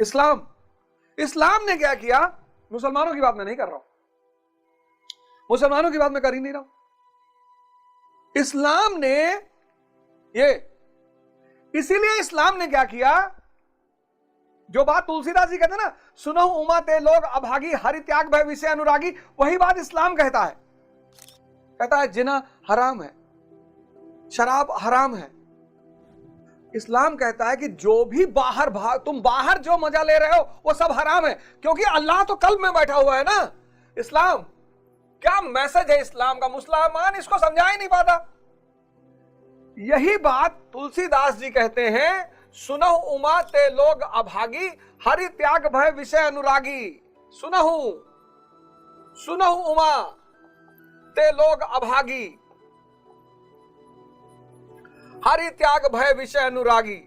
इस्लाम, इस्लाम ने क्या किया? मुसलमानों की बात मैं नहीं कर रहा हूं, मुसलमानों की बात मैं कर ही नहीं रहा हूं। इस्लाम ने ये, इसीलिए इस्लाम ने क्या किया? जो बात तुलसीदास जी कहते हैं ना, सुनो उमा ते लोग अभागी, हरि त्याग भय विषय अनुरागी, वही बात इस्लाम कहता है। कहता है जिना हराम है, शराब हराम है। इस्लाम कहता है कि जो भी तुम बाहर जो मजा ले रहे हो वो सब हराम है, क्योंकि अल्लाह तो कल्ब में बैठा हुआ है ना। इस्लाम क्या मैसेज है इस्लाम का? मुसलमान इसको समझा ही नहीं पाता। यही बात तुलसीदास जी कहते हैं, सुनहु उमा ते लोग अभागी, हरि त्याग भय विषय अनुरागी। सुनहु, सुनहु उमा ते लोग अभागी, हरि त्याग भय विषय अनुरागी।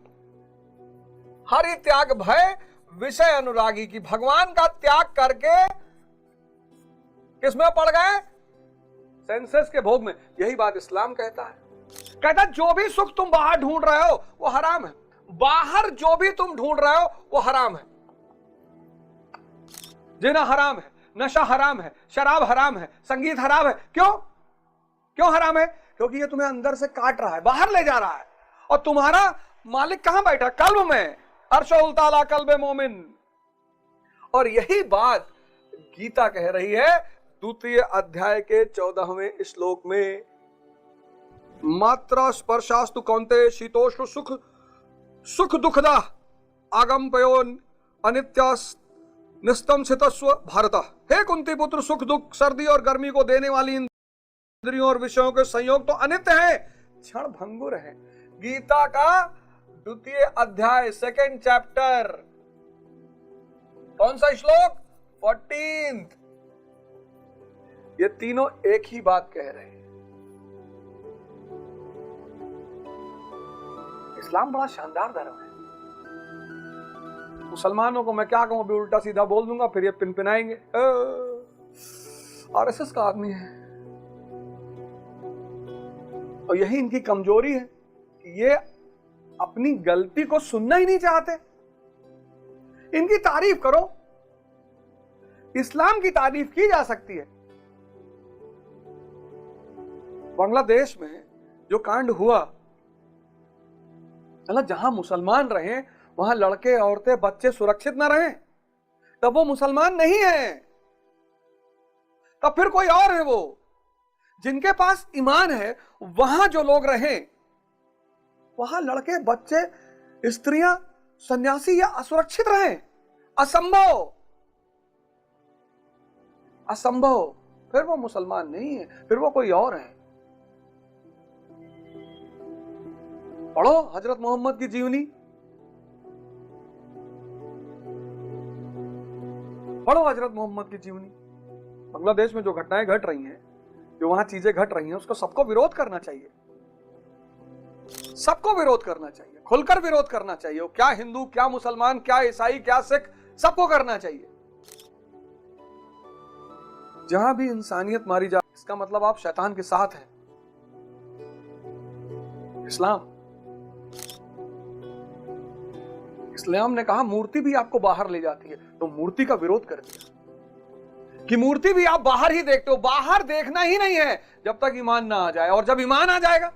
हरि त्याग भय विषय अनुरागी की भगवान का त्याग करके किसमें पड़ गए? सेंसेस के भोग में। यही बात इस्लाम कहता है। कहता जो भी सुख तुम बाहर ढूंढ रहे हो वो हराम है। बाहर जो भी तुम ढूंढ रहे हो वो हराम है। जिना हराम है, नशा हराम है, शराब हराम है, संगीत हराम है। क्यों? क्यों हराम है? क्योंकि ये तुम्हें अंदर से काट रहा है, बाहर ले जा रहा है। और तुम्हारा मालिक कहां बैठा? कल्ब में। अर्शुल ताला कल्बे मोमिन। और यही बात गीता कह रही है द्वितीय अध्याय के 14वें श्लोक में, मात्रा स्पर्शास्तु कौन्तेय शीतोष्ण सुख सुख दुखदा आगम पयोन अनित्यास निस्तम सितस्व भारत। हे कुंती पुत्र, सुख दुख सर्दी और गर्मी को देने वाली इंद्रियों और विषयों के संयोग तो अनित्य है, क्षण भंगुर है। गीता का द्वितीय अध्याय, सेकेंड चैप्टर, कौन सा श्लोक? 14। ये तीनों एक ही बात कह रहे हैं। इस्लाम बड़ा शानदार धर्म है। मुसलमानों को मैं क्या कहूं, अभी उल्टा सीधा बोल दूंगा, फिर ये पिनपिनाएंगे, आरएसएस का आदमी है। और यही इनकी कमजोरी है कि ये अपनी गलती को सुनना ही नहीं चाहते। इनकी तारीफ करो, इस्लाम की तारीफ की जा सकती है। बांग्लादेश में जो कांड हुआ, मतलब जहां मुसलमान रहे वहां लड़के औरतें बच्चे सुरक्षित ना रहे, तब वो मुसलमान नहीं है, तब फिर कोई और है। वो जिनके पास ईमान है वहां जो लोग रहे, वहां लड़के बच्चे स्त्रियां सन्यासी या असुरक्षित रहे। असंभव, असंभव। फिर वो मुसलमान नहीं है, फिर वो कोई और है। पढ़ो हजरत मोहम्मद की जीवनी, पढ़ो हजरत मोहम्मद की जीवनी। बांग्लादेश में जो घटनाएं घट रही हैं, जो वहां चीजें घट रही हैं, उसको सबको विरोध करना चाहिए। सबको विरोध करना चाहिए, खुलकर विरोध करना चाहिए। वो क्या हिंदू, क्या मुसलमान, क्या ईसाई, क्या सिख, सबको करना चाहिए। जहां भी इंसानियत मारी जाए, इसका मतलब आप शैतान के साथ हैं। इस्लाम ने कहा मूर्ति भी आपको बाहर ले जाती है, तो मूर्ति का विरोध कर दिया कि मूर्ति भी आप बाहर ही देखते हो। बाहर देखना ही नहीं है जब तक ईमान ना आ जाए। और जब ईमान आ जाएगा,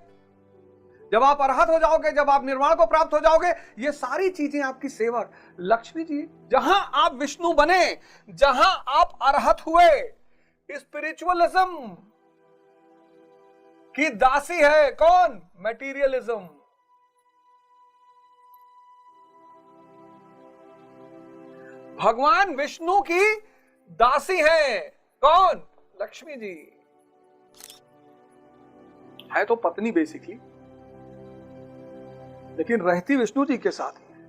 जब आप अरहत हो जाओगे, जब आप निर्वाण को प्राप्त हो जाओगे, ये सारी चीजें आपकी सेवक। लक्ष्मी जी, जहां आप विष्णु बने, जहां आप अरहत हुए, स्पिरिचुअलिज्म की दासी है कौन? मटेरियलिज्म। भगवान विष्णु की दासी है कौन? लक्ष्मी जी। है तो पत्नी बेसिकली, लेकिन रहती विष्णु जी के साथ ही है।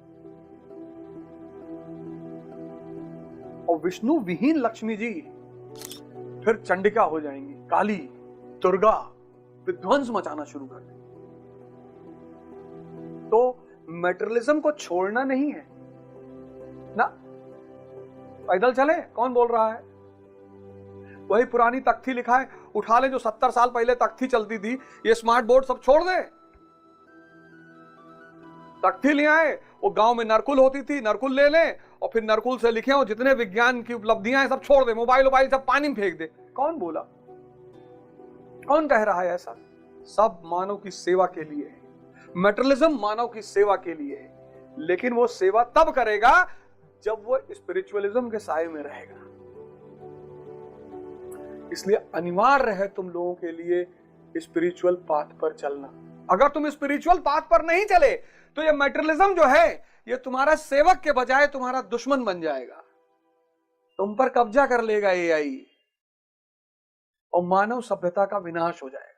और विष्णु विहीन लक्ष्मी जी फिर चंडिका हो जाएंगी, काली, दुर्गा, विध्वंस मचाना शुरू कर देंगी। तो मेटेरियलिज्म को छोड़ना नहीं है ना। पैदल चले, कौन बोल रहा है? वही पुरानी तख्ती लिखा है, उठा ले। जो 70 साल पहले तख्ती चलती थी, ये स्मार्ट बोर्ड सब छोड़ दे, तख्ती ले आए, वो गांव में नरकुल होती थी, नरकुल ले लें और फिर नरकुल से लिखे हो जितने विज्ञान की उपलब्धियां हैं सब छोड़ दे, मोबाइल सब पानी में फेंक दे। कौन बोला? कौन कह रहा है ऐसा? सब मानव की सेवा के लिए है। मेटेरियलिज्म मानव की सेवा के लिए है, लेकिन वो सेवा तब करेगा जब वो स्पिरिचुअलिज्म के साए में रहेगा। इसलिए अनिवार्य है तुम लोगों के लिए स्पिरिचुअल पाथ पर चलना। अगर तुम स्पिरिचुअल पाथ पर नहीं चले तो ये मैटेरियलिज्म जो है ये तुम्हारा सेवक के बजाय तुम्हारा दुश्मन बन जाएगा, तुम पर कब्जा कर लेगा एआई और मानव सभ्यता का विनाश हो जाएगा।